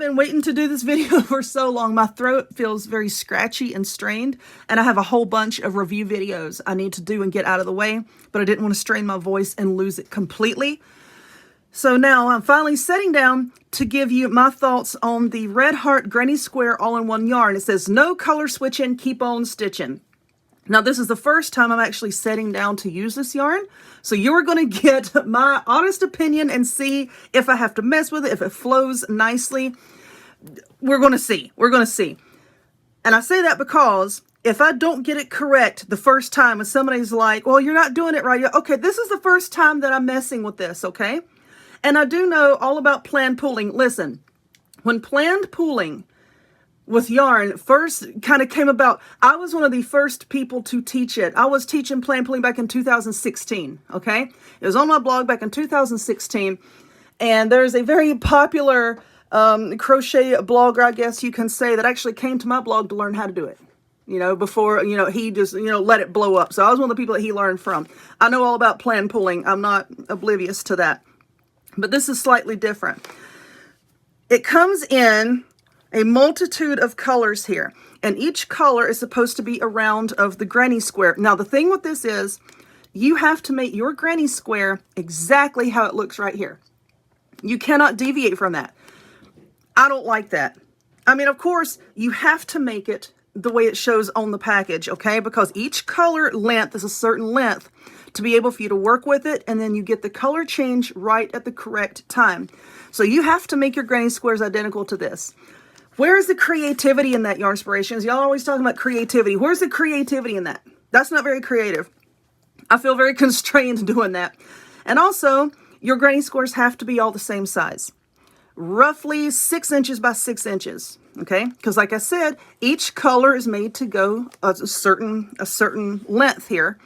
been waiting to do this video for so long. My throat feels very scratchy and strained, and I have a whole bunch of review videos I need to do and get out of the way, but I didn't want to strain my voice and lose it completely. So now I'm finally sitting down to give you my thoughts on the Red Heart Granny Square all-in-one yarn. It says, no color switching, keep on stitching. Now, this is the first time I'm actually sitting down to use this yarn. So you're going to get my honest opinion and see if I have to mess with it, if it flows nicely. We're going to see. We're going to see. And I say that because if I don't get it correct the first time and somebody's like, well, you're not doing it right. Okay, this is the first time that I'm messing with this, okay? And I do know all about planned pooling. Listen, when planned pooling with yarn first kind of came about, I was one of the first people to teach it. I was teaching planned pooling back in 2016, okay? It was on my blog back in 2016, and there's a very popular crochet blogger, I guess you can say, that actually came to my blog to learn how to do it. You know, before, you know, he just, you know, let it blow up. So I was one of the people that he learned from. I know all about planned pooling. I'm not oblivious to that. But this is slightly different. It comes in a multitude of colors here, and each color is supposed to be a round of the granny square. Now, the thing with this is you have to make your granny square exactly how it looks right here. You cannot deviate from that. I don't like that. I mean, of course, you have to make it the way it shows on the package, okay? Because each color length is a certain length to be able for you to work with it, and then you get the color change right at the correct time. So you have to make your granny squares identical to this. Where is the creativity in that, Yarnspirations? Y'all always talking about creativity. Where's the creativity in that? That's not very creative. I feel very constrained doing that. And also, your granny squares have to be all the same size. Roughly 6 inches by 6 inches, okay? Because like I said, each color is made to go a certain length here.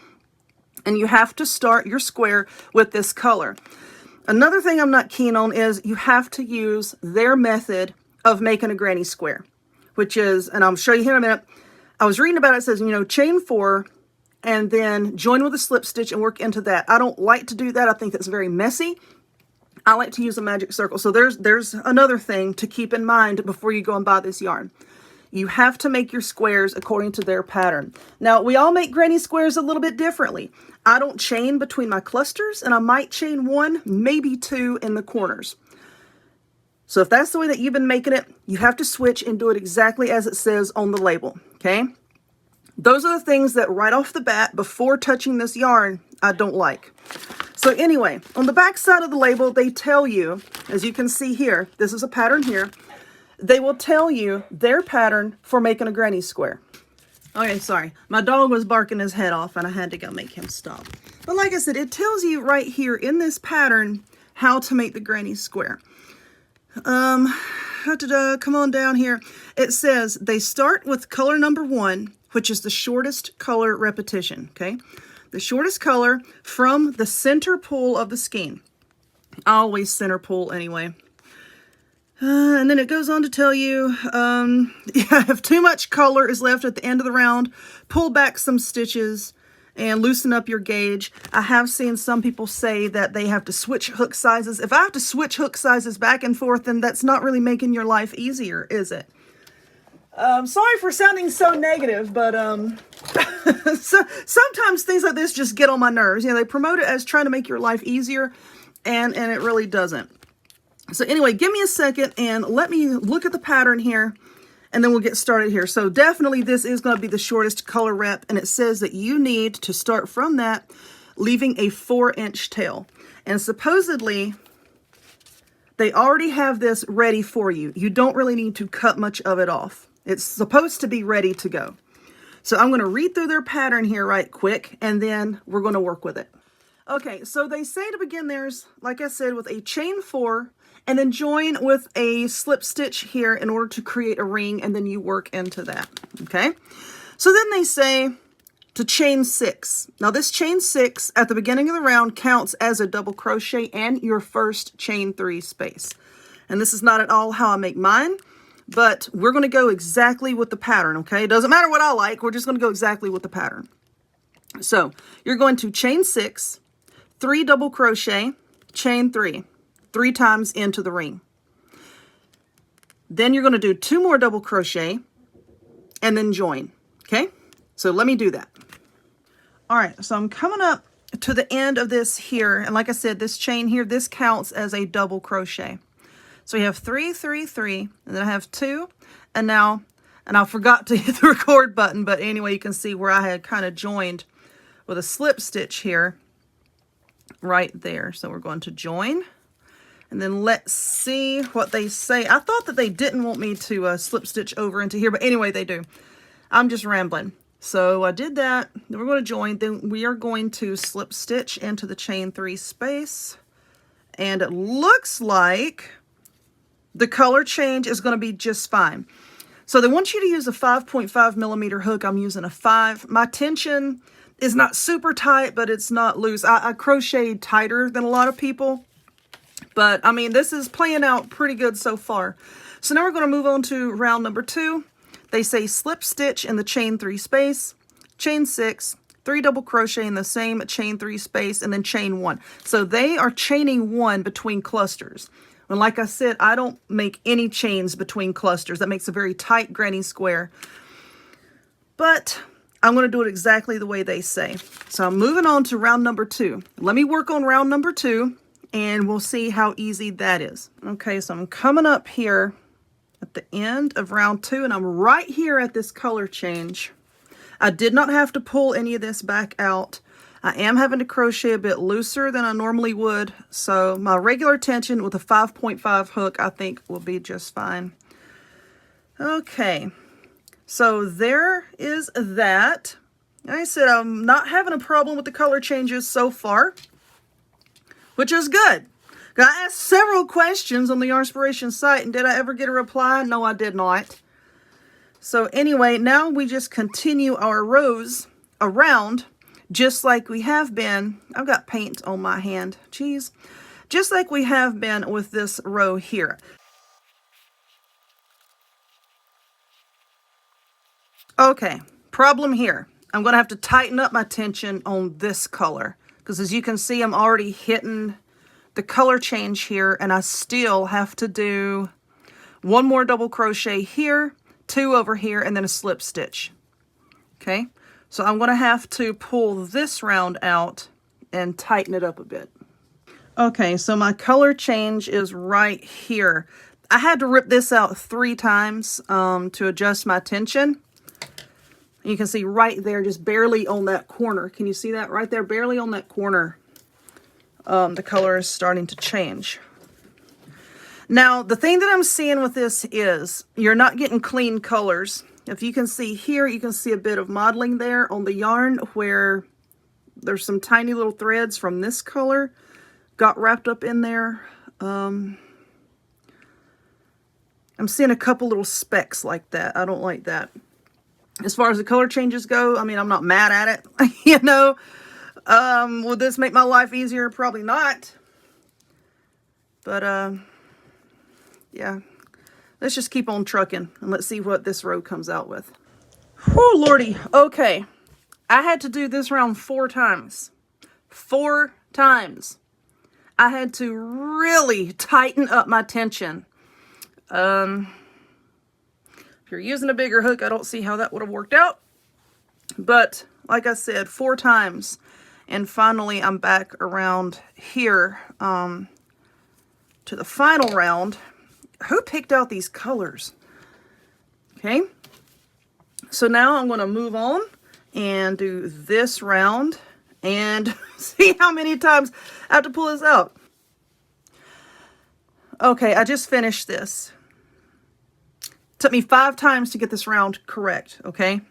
And you have to start your square with this color. Another thing I'm not keen on is you have to use their method of making a granny square, which is, and I'll show you here in a minute. I was reading about it. It says, you know, chain 4 and then join with a slip stitch and work into that. I don't like to do that. I think that's very messy. I like to use a magic circle. So there's another thing to keep in mind before you go and buy this yarn. You have to make your squares according to their pattern. Now, we all make granny squares a little bit differently. I don't chain between my clusters, and I might chain 1, maybe 2 in the corners. So if that's the way that you've been making it, you have to switch and do it exactly as it says on the label, okay? Those are the things that right off the bat, before touching this yarn, I don't like. So anyway, on the back side of the label, they tell you, as you can see here, this is a pattern here, they will tell you their pattern for making a granny square. Okay, sorry. My dog was barking his head off, and I had to go make him stop. But like I said, it tells you right here in this pattern how to make the granny square. Come on down here. It says they start with color number 1, which is the shortest color repetition, okay? The shortest color from the center pull of the skein. I always center pull anyway. And then it goes on to tell you, if too much color is left at the end of the round, pull back some stitches and loosen up your gauge. I have seen some people say that they have to switch hook sizes. If I have to switch hook sizes back and forth, then that's not really making your life easier, is it? Sorry for sounding so negative, but sometimes things like this just get on my nerves. You know, they promote it as trying to make your life easier, and it really doesn't. So anyway, give me a second and let me look at the pattern here, and then we'll get started here. So definitely this is going to be the shortest color rep, and it says that you need to start from that, leaving a 4-inch tail. And supposedly, they already have this ready for you. You don't really need to cut much of it off. It's supposed to be ready to go. So I'm going to read through their pattern here right quick, and then we're going to work with it. Okay, so they say to begin theirs, like I said, with a chain 4, and then join with a slip stitch here in order to create a ring, and then you work into that, okay? So then they say to chain 6. Now this chain 6 at the beginning of the round counts as a double crochet and your first chain 3 space. And this is not at all how I make mine, but we're going to go exactly with the pattern, okay? It doesn't matter what I like, we're just going to go exactly with the pattern. So you're going to chain 6, 3 double crochet, chain 3, 3 times into the ring. Then you're going to do 2 more double crochet and then join. Okay, so let me do that. All right, so I'm coming up to the end of this here, and like I said, this chain here, this counts as a double crochet. So we have 3, 3, 3, and then I have 2, and now, and I forgot to hit the record button, but anyway, you can see where I had kind of joined with a slip stitch here, right there. So we're going to join, and then let's see what they say. I thought that they didn't want me to slip stitch over into here, but anyway, they do. I'm just rambling. So I did that, then we're going to join, then we are going to slip stitch into the chain 3 space, and it looks like the color change is going to be just fine. So they want you to use a 5.5 millimeter hook. I'm using a 5. My tension is not super tight, but it's not loose. I crocheted tighter than a lot of people, but I mean, this is playing out pretty good so far. So now we're going to move on to round number 2. They say slip stitch in the chain 3 space, chain 6, 3 double crochet in the same chain 3 space, and then chain 1. So they are chaining 1 between clusters. And like I said, I don't make any chains between clusters. That makes a very tight granny square. But I'm going to do it exactly the way they say. So I'm moving on to round number 2. Let me work on round number 2, and we'll see how easy that is. Okay, so I'm coming up here at the end of round 2, and I'm right here at this color change. I did not have to pull any of this back out. I am having to crochet a bit looser than I normally would, so my regular tension with a 5.5 hook I think will be just fine. Okay, so there is that. Like I said, I'm not having a problem with the color changes so far, which is good. I asked several questions on the Yarnspiration site, and did I ever get a reply? No, I did not. So anyway, now we just continue our rows around just like we have been. I've got paint on my hand. Jeez. Just like we have been with this row here. Okay, problem here. I'm going to have to tighten up my tension on this color, because as you can see, I'm already hitting the color change here, and I still have to do 1 more double crochet here, 2 over here, and then a slip stitch. Okay, so I'm going to have to pull this round out and tighten it up a bit. Okay, so my color change is right here. I had to rip this out 3 times to adjust my tension. You can see right there, just barely on that corner. Can you see that right there? Barely on that corner. The color is starting to change. Now, the thing that I'm seeing with this is you're not getting clean colors. If you can see here, you can see a bit of modeling there on the yarn where there's some tiny little threads from this color got wrapped up in there. I'm seeing a couple little specks like that. I don't like that. As far as the color changes go, I mean, I'm not mad at it, you know. Will this make my life easier? Probably not. But, yeah. Let's just keep on trucking, and let's see what this row comes out with. Whew, lordy. Okay. I had to do this round 4 times. 4 times. I had to really tighten up my tension. If you're using a bigger hook, I don't see how that would have worked out. But, like I said, 4 times. And finally, I'm back around here to the final round. Who picked out these colors? Okay. So now I'm going to move on and do this round and see how many times I have to pull this out. Okay, I just finished this. Took me 5 times to get this round correct, okay?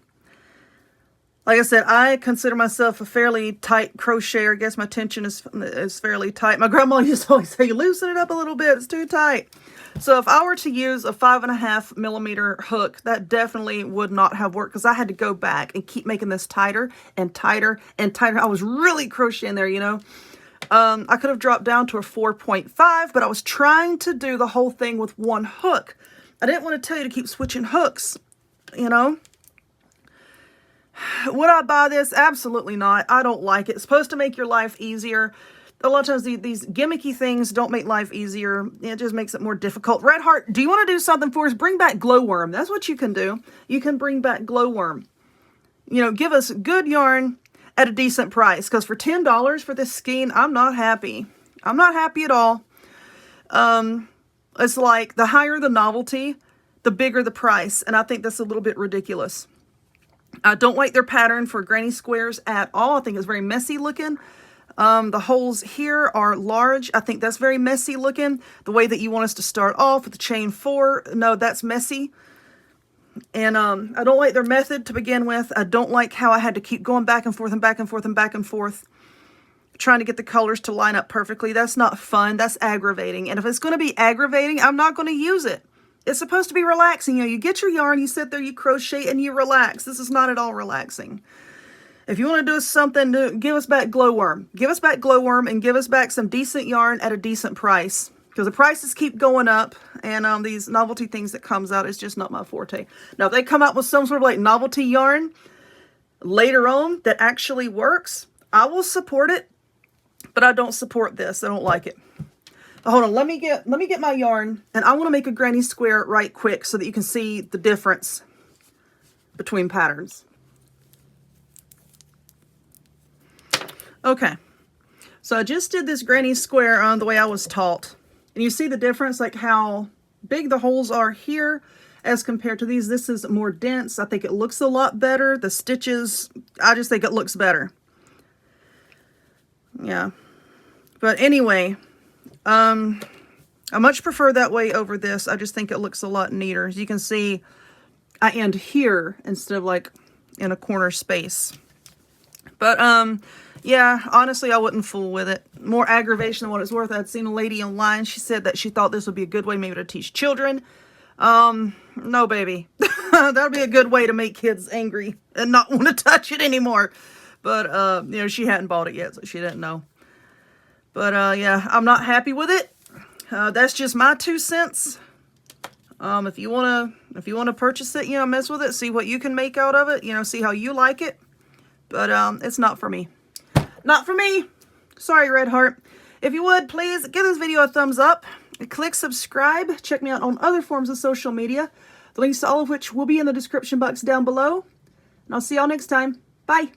Like I said, I consider myself a fairly tight crocheter. I guess my tension is fairly tight. My grandma used to always say, loosen it up a little bit, it's too tight. So if I were to use a 5.5 millimeter hook, that definitely would not have worked, because I had to go back and keep making this tighter and tighter and tighter. I was really crocheting there, you know. I could have dropped down to a 4.5, but I was trying to do the whole thing with 1 hook. I didn't want to tell you to keep switching hooks, you know. Would I buy this? Absolutely not. I don't like it. It's supposed to make your life easier. a lot of times these gimmicky things don't make life easier. It just makes it more difficult. Red Heart, do you want to do something for us? Bring back Glowworm. That's what you can do. You can bring back Glowworm. You know, give us good yarn at a decent price. Because for $10 for this skein, I'm not happy. I'm not happy at all. It's like the higher the novelty, the bigger the price. And I think that's a little bit ridiculous. I don't like their pattern for granny squares at all. I think it's very messy looking. The holes here are large. I think that's very messy looking. The way that you want us to start off with the chain 4, no, that's messy. And I don't like their method to begin with. I don't like how I had to keep going back and forth and back and forth and back and forth, trying to get the colors to line up perfectly. That's not fun. That's aggravating. And if it's going to be aggravating, I'm not going to use it. It's supposed to be relaxing. You know, you get your yarn, you sit there, you crochet, and you relax. This is not at all relaxing. If you want to do something, give us back Glowworm. Give us back Glowworm and give us back some decent yarn at a decent price. Because the prices keep going up, and these novelty things that comes out is just not my forte. Now, if they come out with some sort of like novelty yarn later on that actually works, I will support it. But I don't support this. I don't like it. Hold on, let me get my yarn, and I want to make a granny square right quick so that you can see the difference between patterns. Okay, so I just did this granny square on the way I was taught, and you see the difference, like how big the holes are here as compared to these. This is more dense. I think it looks a lot better. The stitches, I just think it looks better. Yeah, but anyway. I much prefer that way over this. I just think it looks a lot neater. As you can see, I end here instead of like in a corner space. But, yeah, honestly, I wouldn't fool with it. More aggravation than what it's worth. I'd seen a lady online. She said that she thought this would be a good way maybe to teach children. No, baby. That would be a good way to make kids angry and not want to touch it anymore. But, you know, she hadn't bought it yet, so she didn't know. But, yeah, I'm not happy with it. That's just my 2 cents. If you want to purchase it, you know, mess with it, see what you can make out of it, you know, see how you like it. But, it's not for me. Not for me. Sorry, Red Heart. If you would, please give this video a thumbs up. Click subscribe. Check me out on other forms of social media. The links to all of which will be in the description box down below. And I'll see y'all next time. Bye.